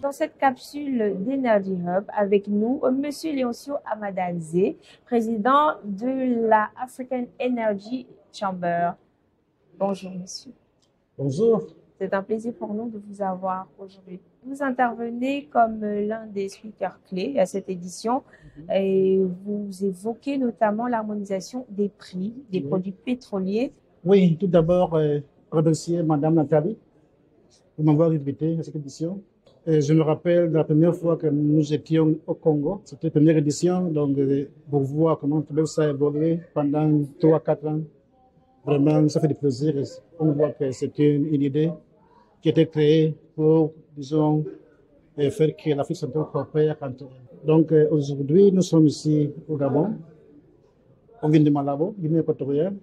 dans cette capsule d'Energy Hub avec nous, Monsieur Léoncio Amadazé, président de la African Energy Chamber. Bonjour, monsieur. Bonjour. C'est un plaisir pour nous de vous avoir aujourd'hui. Vous intervenez comme l'un des speakers clés à cette édition et vous évoquez notamment l'harmonisation des prix des produits pétroliers. Oui, tout d'abord, remercier Madame Nathalie pour m'avoir invité à cette édition. Et je me rappelle de la première fois que nous étions au Congo, c'était la première édition, donc pour voir comment tout ça a évolué pendant 3-4 ans. Vraiment, ça fait du plaisir. On voit que c'était une idée qui a été créée pour, disons, faire que l'Afrique centrale coopère entre elles. Donc aujourd'hui, nous sommes ici au Gabon. On vient de Malabo, Guinée équatoriale.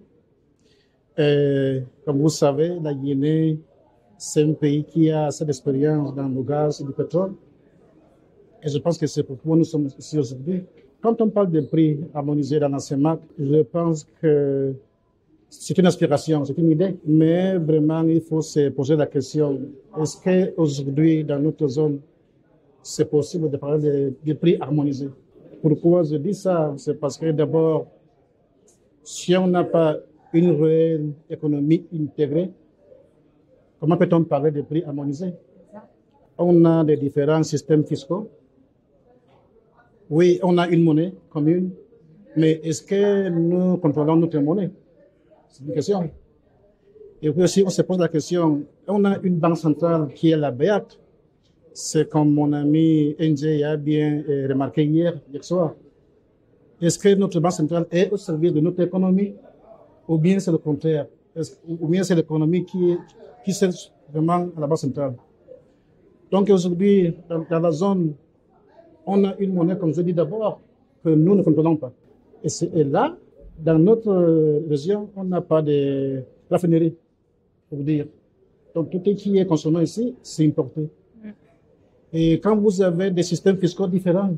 Comme vous savez, la Guinée, c'est un pays qui a assez d'expérience dans le gaz et le pétrole. Et je pense que c'est pourquoi nous sommes ici aujourd'hui. Quand on parle de prix harmonisés dans la CEMAC, je pense que c'est une aspiration, c'est une idée. Mais vraiment, il faut se poser la question, est-ce qu'aujourd'hui, dans notre zone, c'est possible de parler de prix harmonisés? Pourquoi je dis ça? C'est parce que d'abord, si on n'a pas une réelle économie intégrée, comment peut-on parler de prix harmonisés? On a des différents systèmes fiscaux. Oui, on a une monnaie commune, mais est-ce que nous contrôlons notre monnaie? C'est une question. Et puis aussi, on se pose la question, on a une banque centrale qui est la BEAT. C'est comme mon ami NJ a bien remarqué hier soir. Est-ce que notre banque centrale est au service de notre économie? Ou bien c'est le contraire? Ou bien c'est l'économie qui sert vraiment à la banque centrale? Donc aujourd'hui, dans la zone, on a une monnaie, comme je dis d'abord, que nous ne contrôlons pas. Et là, dans notre région, on n'a pas de raffinerie, pour dire. Donc tout ce qui est consommé ici, c'est importé. Et quand vous avez des systèmes fiscaux différents,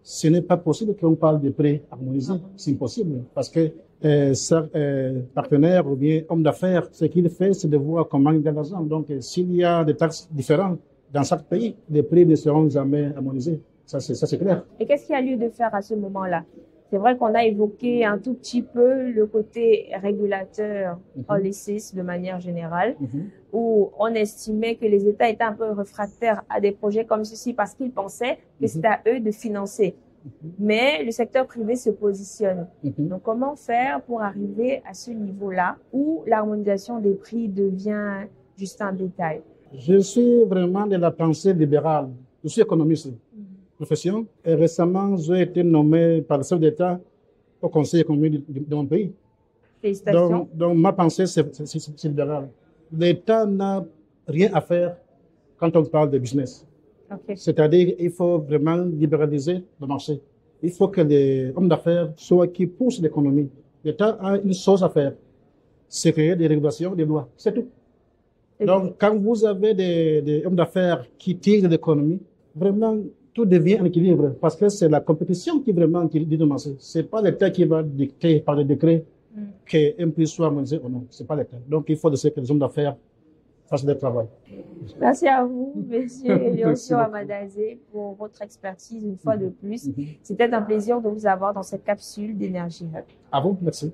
ce n'est pas possible qu'on parle de prix harmonisés. C'est impossible parce que partenaire ou bien homme d'affaires, ce qu'il fait, c'est de voir comment il gagne l'argent. Donc, s'il y a des taxes différentes dans chaque pays, les prix ne seront jamais harmonisés. Ça, c'est clair. Et qu'est-ce qu'il y a lieu de faire à ce moment-là? C'est vrai qu'on a évoqué un tout petit peu le côté régulateur policies de manière générale, où on estimait que les États étaient un peu réfractaires à des projets comme ceci parce qu'ils pensaient que c'était à eux de financer. Mais le secteur privé se positionne. Donc, comment faire pour arriver à ce niveau-là où l'harmonisation des prix devient juste un détail? Je suis vraiment de la pensée libérale. Je suis économiste. Profession. Et récemment, j'ai été nommé par le chef d'État au Conseil économique de mon pays. Félicitations. Donc ma pensée, c'est libéral. L'État n'a rien à faire quand on parle de business. C'est-à-dire qu'il faut vraiment libéraliser le marché. Il faut que les hommes d'affaires soient qui poussent l'économie. L'État a une chose à faire, c'est créer des régulations, des lois. C'est tout. Donc, quand vous avez des hommes d'affaires qui tirent de l'économie, vraiment, tout devient un équilibre parce que c'est la compétition qui vraiment dit de marché. C'est pas l'État qui va dicter par le décret qu'un prix soit harmonisé ou non. C'est pas l'État. Donc, il faut laisser que les hommes d'affaires fassent leur travail. Merci à vous, Monsieur Léoncio Amadazé, pour votre expertise une fois de plus. C'était un plaisir de vous avoir dans cette capsule d'Energy Hub. À vous, merci.